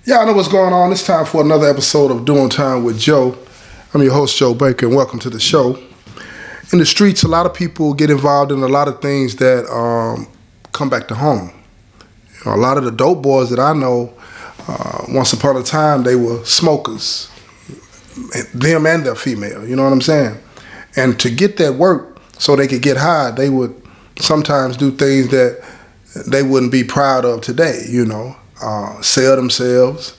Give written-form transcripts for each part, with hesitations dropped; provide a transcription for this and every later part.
Y'all know what's going on. It's time for another episode of Doing Time with Joe. I'm your host, Joe Baker, and welcome to the show. In the streets, a lot of people get involved in a lot of things that come back to home. A lot of the dope boys that I know, once upon a time, they were smokers. Them and their female, you know what I'm saying? And to get that work so they could get high, they would sometimes do things that they wouldn't be proud of today, sell themselves,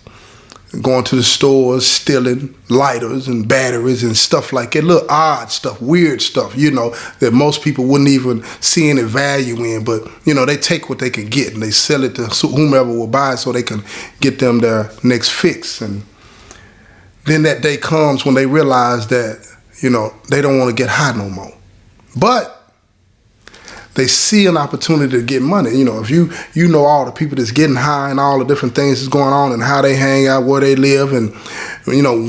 going to the stores, stealing lighters and batteries and stuff like that, little odd stuff, weird stuff, that most people wouldn't even see any value in. But, they take what they can get and they sell it to whomever will buy it so they can get them their next fix. And then that day comes when they realize that, they don't want to get high no more. But they see an opportunity to get money. If you know all the people that's getting high and all the different things that's going on and how they hang out, where they live, and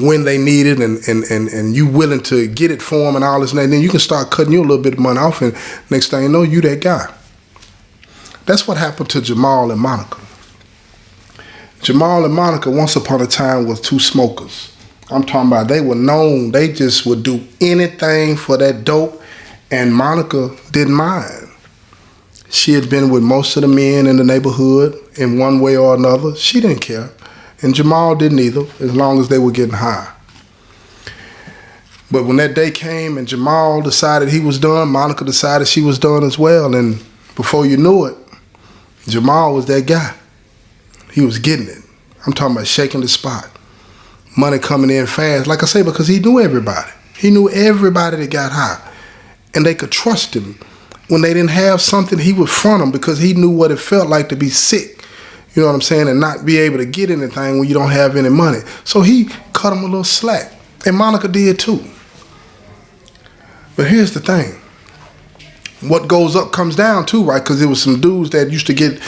when they need it, and you willing to get it for them and all this and that, then you can start cutting you a little bit of money off, and next thing you know, you that guy. That's what happened to Jamal and Monica. Jamal and Monica, once upon a time, was two smokers. I'm talking about they were known. They just would do anything for that dope, and Monica didn't mind. She had been with most of the men in the neighborhood in one way or another. She didn't care. And Jamal didn't either, as long as they were getting high. But when that day came and Jamal decided he was done, Monica decided she was done as well. And before you knew it, Jamal was that guy. He was getting it. I'm talking about shaking the spot. Money coming in fast. Like I say, because he knew everybody. He knew everybody that got high. And they could trust him. When they didn't have something, he would front them because he knew what it felt like to be sick, you know what I'm saying, and not be able to get anything when you don't have any money. So he cut him a little slack, and Monica did too. But here's the thing. What goes up comes down too, right? Because there was some dudes that used to get,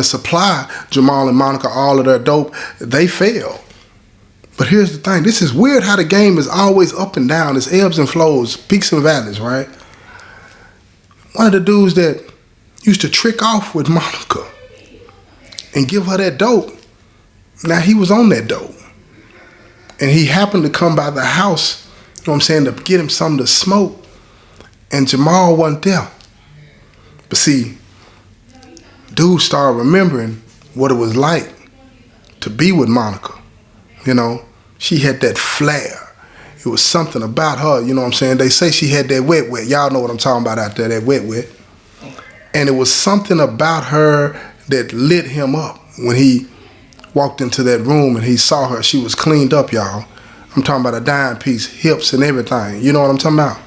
supply Jamal and Monica all of their dope. They failed. But here's the thing. This is weird how the game is always up and down. It's ebbs and flows, peaks and valleys, right? One of the dudes that used to trick off with Monica and give her that dope, now he was on that dope. And he happened to come by the house, to get him something to smoke. And Jamal wasn't there. But see, dude started remembering what it was like to be with Monica. She had that flair. It was something about her, They say she had that wet. Y'all know what I'm talking about out there, that wet. And it was something about her that lit him up when he walked into that room and he saw her. She was cleaned up, y'all. I'm talking about a dime piece, hips and everything. You know what I'm talking about?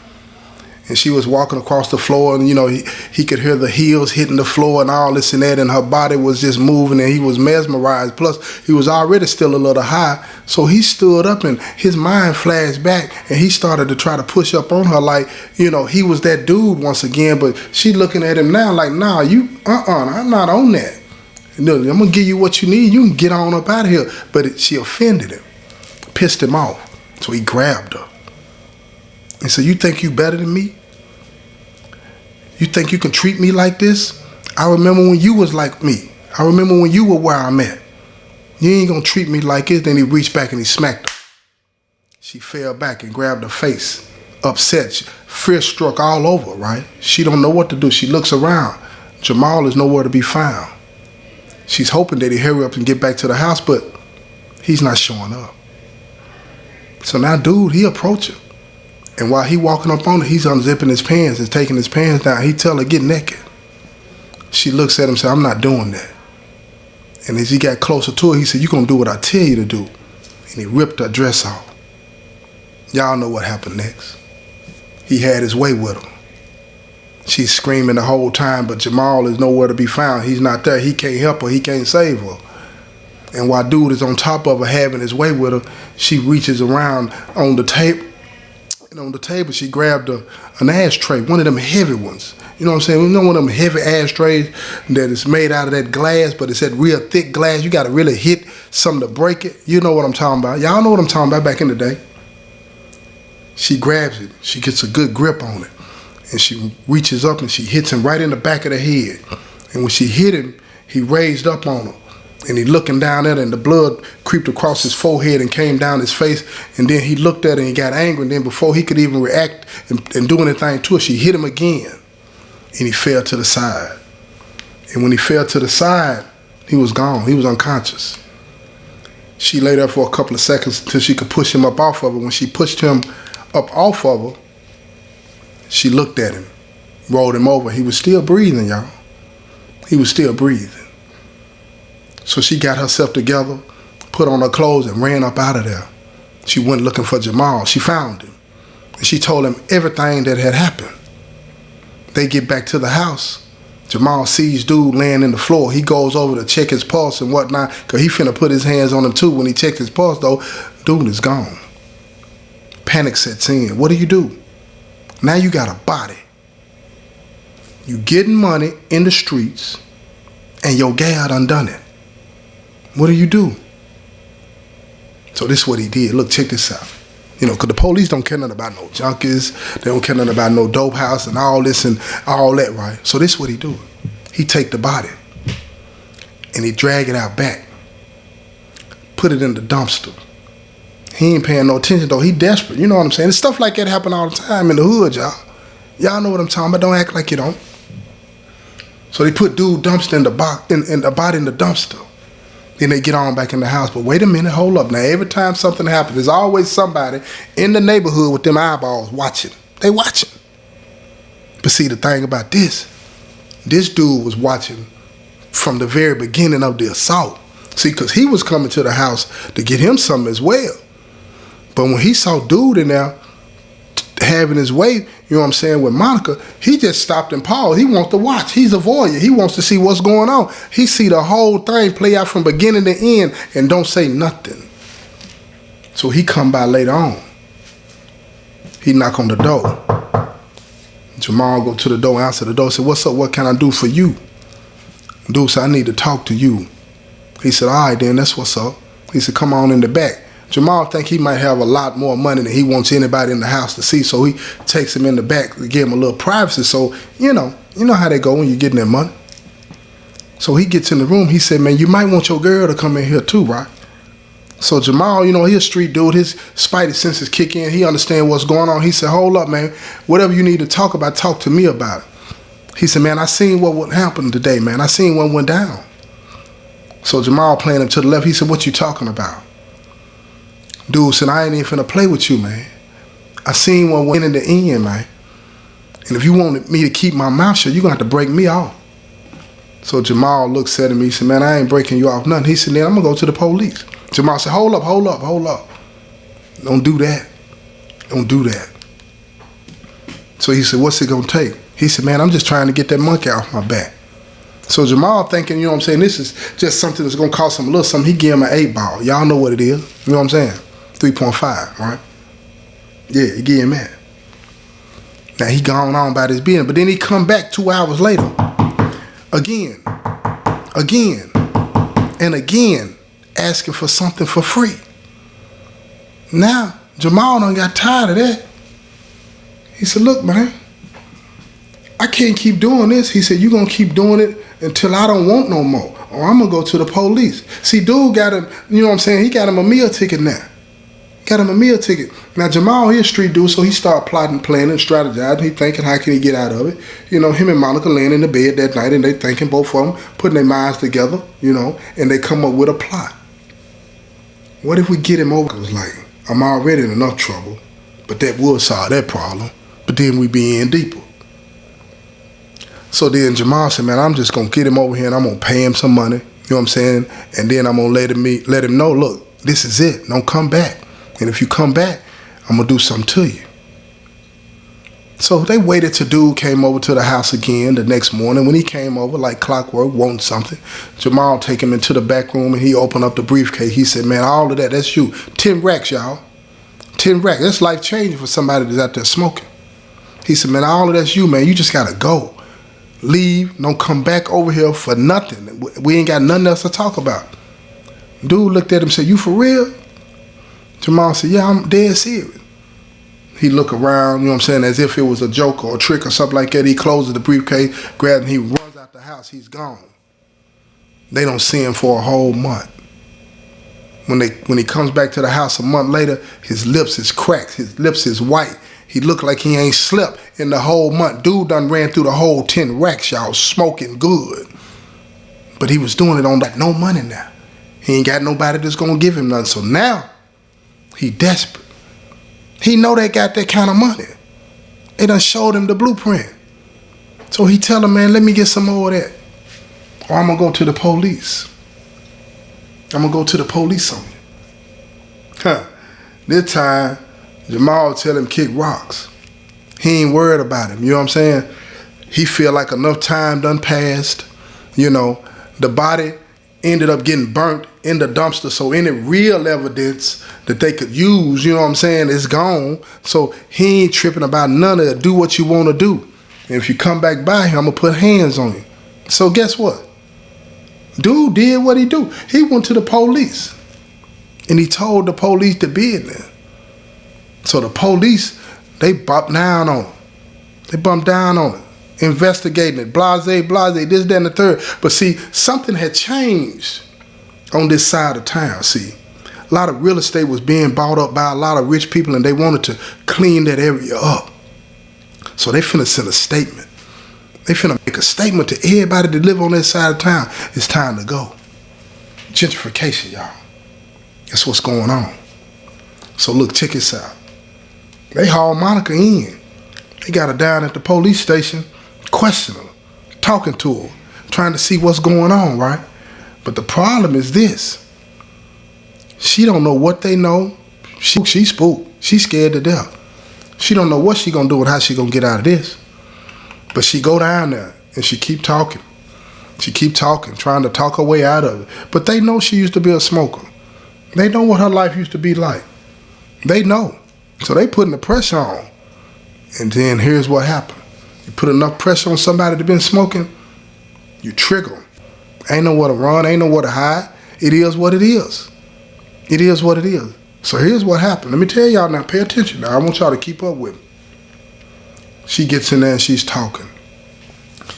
And she was walking across the floor and, he could hear the heels hitting the floor and all this and that, and her body was just moving and he was mesmerized. Plus, he was already still a little high. So he stood up and his mind flashed back and he started to try to push up on her like, he was that dude once again. But she looking at him now like, nah, I'm not on that. I'm going to give you what you need. You can get on up out of here. But she offended him, pissed him off. So he grabbed her and said, you think you better than me? You think you can treat me like this? I remember when you was like me. I remember when you were where I'm at. You ain't gonna treat me like this. Then he reached back and he smacked her. She fell back and grabbed her face, upset. Fear struck all over, right? She don't know what to do. She looks around. Jamal is nowhere to be found. She's hoping that he hurry up and get back to the house, but he's not showing up. So now, dude, he approached her. And while he walking up on her, he's unzipping his pants and taking his pants down. He tell her, get naked. She looks at him and says, I'm not doing that. And as he got closer to her, he said, you're going to do what I tell you to do. And he ripped her dress off. Y'all know what happened next. He had his way with her. She's screaming the whole time, but Jamal is nowhere to be found. He's not there. He can't help her. He can't save her. And while dude is on top of her having his way with her, she reaches around on the table. And on the table, she grabbed an ashtray, one of them heavy ones. You know what I'm saying? One of them heavy ashtrays that is made out of that glass, but it's that real thick glass. You got to really hit something to break it. You know what I'm talking about. Y'all know what I'm talking about back in the day. She grabs it. She gets a good grip on it. And she reaches up and she hits him right in the back of the head. And when she hit him, he raised up on her. And he looking down at her, and the blood creeped across his forehead and came down his face. And then he looked at her and he got angry. And then before he could even react and do anything to her, she hit him again. And he fell to the side. And when he fell to the side, he was gone. He was unconscious. She lay there for a couple of seconds until she could push him up off of her. When she pushed him up off of her, she looked at him, rolled him over. He was still breathing, y'all. He was still breathing. So she got herself together, put on her clothes, and ran up out of there. She went looking for Jamal. She found him. And she told him everything that had happened. They get back to the house. Jamal sees dude laying in the floor. He goes over to check his pulse and whatnot, because he finna put his hands on him too. When he checked his pulse, though, dude is gone. Panic sets in. What do? Now you got a body. You getting money in the streets, and your gal done done it. What do? So this is what he did. Look, check this out. You know, because the police don't care nothing about no junkies. They don't care nothing about no dope house and all this and all that, right? So this is what he do. He take the body and he drag it out back. Put it in the dumpster. He ain't paying no attention, though. He desperate. You know what I'm saying? It's stuff like that happen all the time in the hood, y'all. Y'all know what I'm talking about. Don't act like you don't. So they put dude dumpster in the body in the dumpster. Then they get on back in the house. But wait a minute, hold up. Now, every time something happens, there's always somebody in the neighborhood with them eyeballs watching. They watching. But see, the thing about this dude was watching from the very beginning of the assault. See, because he was coming to the house to get him something as well. But when he saw dude in there having his way, you know what I'm saying, with Monica, he just stopped and paused. He wants to watch. He's a voyeur. He wants to see what's going on. He see the whole thing play out from beginning to end and don't say nothing. So he come by later on. He knock on the door. Jamal go to the door, answer the door, said, "What's up? What can I do for you?" Dude said, "I need to talk to you." He said, "All right then, that's what's up." He said, "Come on in the back." Jamal think he might have a lot more money than he wants anybody in the house to see, so he takes him in the back to give him a little privacy. So, you know how they go when you're getting that money. So he gets in the room. He said, "Man, you might want your girl to come in here too, right?" So Jamal, he a street dude. His spidey senses kick in. He understand what's going on. He said, "Hold up, man. Whatever you need to talk about, talk to me about it." He said, "Man, I seen what happened today, man. I seen what went down." So Jamal playing him to the left. He said, "What you talking about?" Dude said, "I ain't even finna play with you, man. I seen what went in the end, man. And if you wanted me to keep my mouth shut, you're gonna have to break me off." So Jamal looks at him. He said, "Man, I ain't breaking you off nothing." He said, "Then I'm gonna go to the police." Jamal said, hold up. Don't do that. Don't do that." So he said, "What's it gonna take?" He said, "Man, I'm just trying to get that monkey off my back." So Jamal thinking, this is just something that's gonna cost him a little something. He gave him an 8-ball. Y'all know what it is. You know what I'm saying? 3.5, right? Yeah, he gave him that. Now he gone on about his business, but then he come back 2 hours later. Again, and again, asking for something for free. Now, Jamal done got tired of that. He said, "Look, man, I can't keep doing this." He said, "You gonna keep doing it until I don't want no more, or I'm gonna go to the police." See, dude got him, he got him a meal ticket now. Now, Jamal, he a street dude, so he start plotting, planning, strategizing. He thinking, how can he get out of it? Him and Monica laying in the bed that night, and they thinking, both of them, putting their minds together, and they come up with a plot. What if we get him over? Because, I'm already in enough trouble, but that would solve that problem. But then we be in deeper. So then Jamal said, "Man, I'm just going to get him over here and I'm going to pay him some money." You know what I'm saying? And then I'm going to let him know, look, this is it. Don't come back. And if you come back, I'm going to do something to you. So they waited till dude came over to the house again the next morning. When he came over like clockwork, wanting something, Jamal take him into the back room and he opened up the briefcase. He said, "Man, all of that, that's you. 10 racks, y'all. 10 racks. That's life changing for somebody that's out there smoking." He said, "Man, all of that's you, man. You just got to go. Leave. Don't come back over here for nothing. We ain't got nothing else to talk about." Dude looked at him and said, "You for real?" Jamal said, "Yeah, I'm dead serious." He looked around, as if it was a joke or a trick or something like that. He closes the briefcase, grabs him, he runs out the house. He's gone. They don't see him for a whole month. When he comes back to the house a month later, his lips is cracked. His lips is white. He look like he ain't slept in the whole month. Dude done ran through the whole 10 racks, y'all, smoking good. But he was doing it on like no money now. He ain't got nobody that's gonna give him nothing. So now, he desperate. He know they got that kind of money. They done showed him the blueprint. So he tell him, man, let me get some more of that. Or I'm gonna go to the police. I'm gonna go to the police on you. This time, Jamal tell him kick rocks. He ain't worried about him, you know what I'm saying? He feel like enough time done passed. You know, the body ended up getting burnt in the dumpster, so any real evidence that they could use, you know what I'm saying, is gone. So he ain't tripping about none of it. Do what you want to do. And if you come back by him, I'm gonna put hands on you. So guess what? Dude did what he do. He went to the police. And he told the police the business. So the police, they bumped down on him. They bumped down on him. Investigating it. Blase, this, that, and the third. But see, something had changed on this side of town, see. A lot of real estate was being bought up by a lot of rich people, and they wanted to clean that area up. So they finna send a statement. They finna make a statement to everybody that live on that side of town. It's time to go. Gentrification, y'all. That's what's going on. So look, check this out. They hauled Monica in. They got her down at the police station, questioning her, talking to her, trying to see what's going on, right? But the problem is this. She don't know what they know. She spooked. She scared to death. She don't know what she gonna do and how she gonna get out of this. But she go down there and she keep talking. She keep talking, trying to talk her way out of it. But they know she used to be a smoker. They know what her life used to be like. They know. So they putting the pressure on. And then here's what happened. You put enough pressure on somebody that been smoking, you trigger them. Ain't nowhere to run, ain't nowhere to hide. It is what it is. It is what it is. So here's what happened. Let me tell y'all now, pay attention now. I want y'all to keep up with me. She gets in there and she's talking.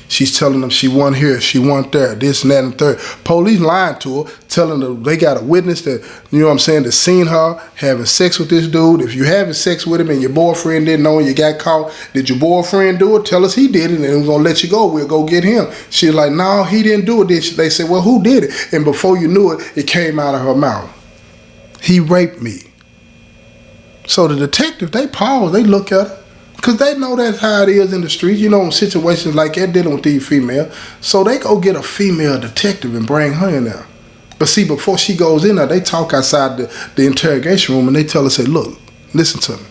She's telling them she wasn't here, she wasn't there, this and that and third. Police lying to her, telling her they got a witness that, you know what I'm saying, that seen her having sex with this dude. If you having sex with him and your boyfriend didn't know and you got caught, did your boyfriend do it? Tell us he did it and we're going to let you go. We'll go get him. She's like, no, he didn't do it. They said, well, who did it? And before you knew it, it came out of her mouth. He raped me. So the detective, they pause, they look at her. Because they know that's how it is in the streets, you know, in situations like that, dealing with these females. So they go get a female detective and bring her in there. But see, before she goes in there, they talk outside the interrogation room and they tell her, say, look, listen to me.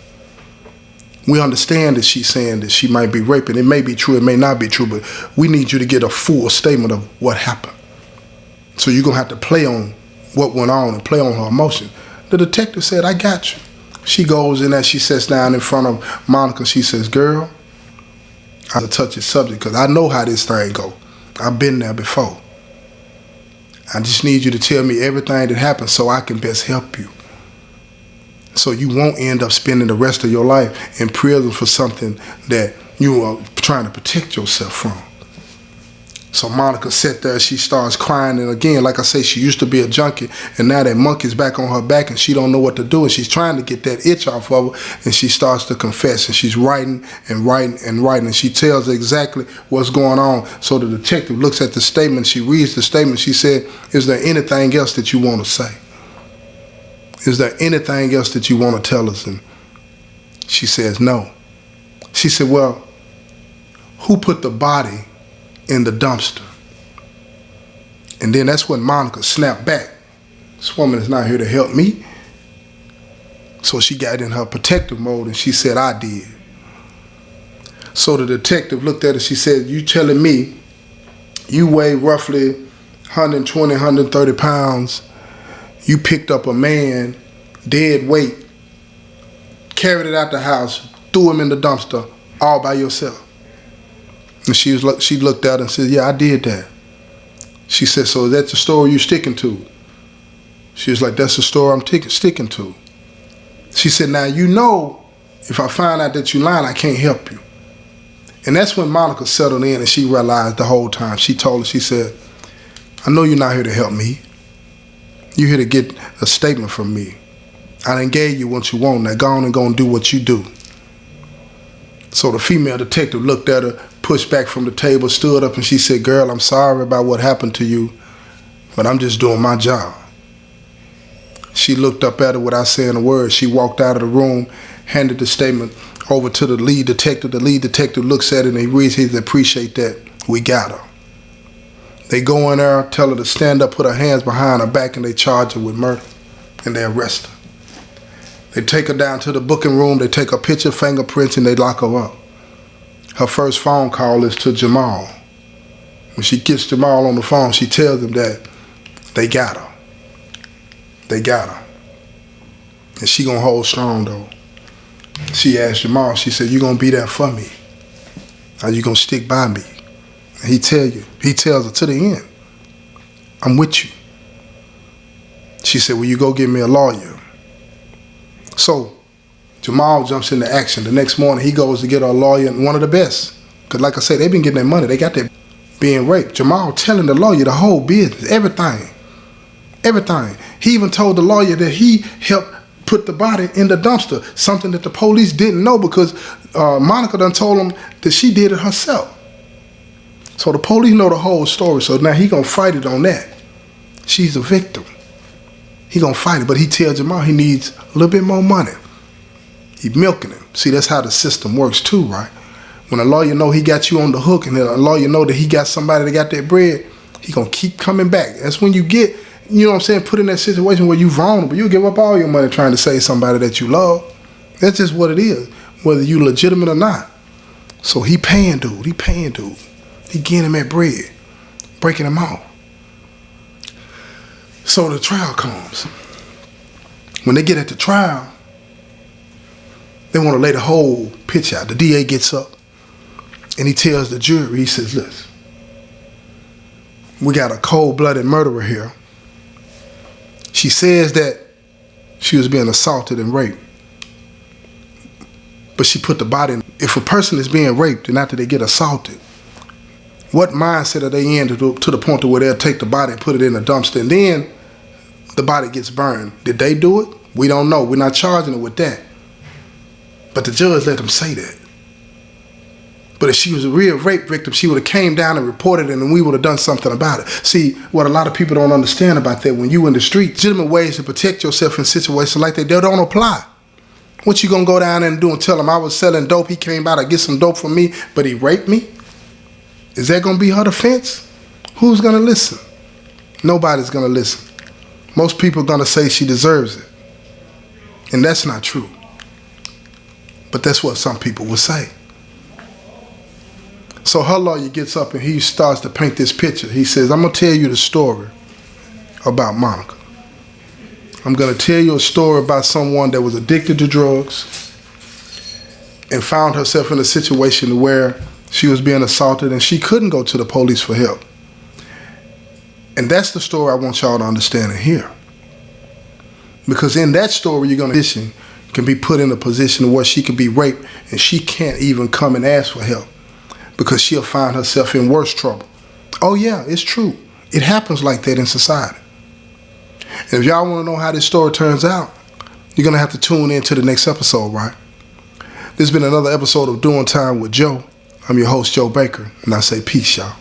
We understand that she's saying that she might be raping. It may be true, it may not be true, but we need you to get a full statement of what happened. So you're going to have to play on what went on and play on her emotion. The detective said, I got you. She goes in there, she sits down in front of Monica. She says, girl, I have to touch this subject because I know how this thing go. I've been there before. I just need you to tell me everything that happened so I can best help you. So you won't end up spending the rest of your life in prison for something that you are trying to protect yourself from. So Monica sat there, she starts crying, and again, like I say, she used to be a junkie, and now that monkey's back on her back, and she don't know what to do, and she's trying to get that itch off of her, and she starts to confess, and she's writing and writing and writing, and she tells exactly what's going on. So the detective looks at the statement, she reads the statement, she said, is there anything else that you want to say? Is there anything else that you want to tell us? And she says, no. She said, well, who put the body in the dumpster? And then that's when Monica snapped back. This woman is not here to help me. So she got in her protective mode and she said, I did. So the detective looked at her, she said, you telling me you weigh roughly 120, 130 pounds, you picked up a man, dead weight, carried it out the house, threw him in the dumpster all by yourself? And she looked at her and said, yeah, I did that. She said, so is that the story you're sticking to? She was like, that's the story I'm sticking to. She said, now you know, if I find out that you're lying, I can't help you. And that's when Monica settled in and she realized the whole time. She told her, she said, I know you're not here to help me. You're here to get a statement from me. I done gave you what you want. Now go on and go and do what you do. So the female detective looked at her, pushed back from the table, stood up, and she said, girl, I'm sorry about what happened to you, but I'm just doing my job. She looked up at her without saying a word. She walked out of the room, handed the statement over to the lead detective. The lead detective looks at it and he reads, he says, appreciate that. We got her. They go in there, tell her to stand up, put her hands behind her back, and they charge her with murder, and they arrest her. They take her down to the booking room, they take her picture, fingerprints, and they lock her up. Her first phone call is to Jamal. When she gets Jamal on the phone, she tells him that they got her. They got her. And she gonna hold strong though. She asked Jamal, she said, you gonna be there for me? Are you gonna stick by me? And he tells her to the end, I'm with you. She said, will you go get me a lawyer? So Jamal jumps into action. The next morning he goes to get a lawyer, and one of the best. Because like I said, they've been getting their money. They got that being raped. Jamal telling the lawyer the whole business, everything. Everything. He even told the lawyer that he helped put the body in the dumpster, something that the police didn't know because Monica done told them that she did it herself. So the police know the whole story, so now he gonna fight it on that. She's a victim. He gonna fight it, but he tells Jamal he needs a little bit more money. He milking him. See, that's how the system works too, right? When a lawyer know he got you on the hook and a lawyer know that he got somebody that got that bread, he gonna keep coming back. That's when you get, you know what I'm saying, put in that situation where you vulnerable. You give up all your money trying to save somebody that you love. That's just what it is, whether you legitimate or not. So he paying dude. He getting him that bread, breaking him off. So the trial comes. When they get at the trial, they want to lay the whole pitch out. The DA gets up and he tells the jury, he says, listen, we got a cold-blooded murderer here. She says that she was being assaulted and raped, but she put the body in. If a person is being raped and after they get assaulted, what mindset are they in to the point to where they'll take the body and put it in a dumpster and then the body gets burned? Did they do it? We don't know. We're not charging her with that. But the judge let them say that. But if she was a real rape victim, she would have came down and reported it and we would have done something about it. See, what a lot of people don't understand about that, when you in the street, legitimate ways to protect yourself in situations like that, they don't apply. What you gonna go down there and do and tell him I was selling dope, he came by to get some dope from me, but he raped me? Is that gonna be her defense? Who's gonna listen? Nobody's gonna listen. Most people are gonna say she deserves it. And that's not true. But that's what some people will say. So her lawyer gets up and he starts to paint this picture. He says, I'm gonna tell you the story about Monica. I'm gonna tell you a story about someone that was addicted to drugs and found herself in a situation where she was being assaulted and she couldn't go to the police for help. And that's the story I want y'all to understand and hear. Because in that story, you're gonna can be put in a position where she could be raped and she can't even come and ask for help because she'll find herself in worse trouble. Oh yeah, it's true. It happens like that in society. And if y'all want to know how this story turns out, you're gonna have to tune in to the next episode, right? This has been another episode of Doing Time with Joe. I'm your host, Joe Baker, and I say peace, y'all.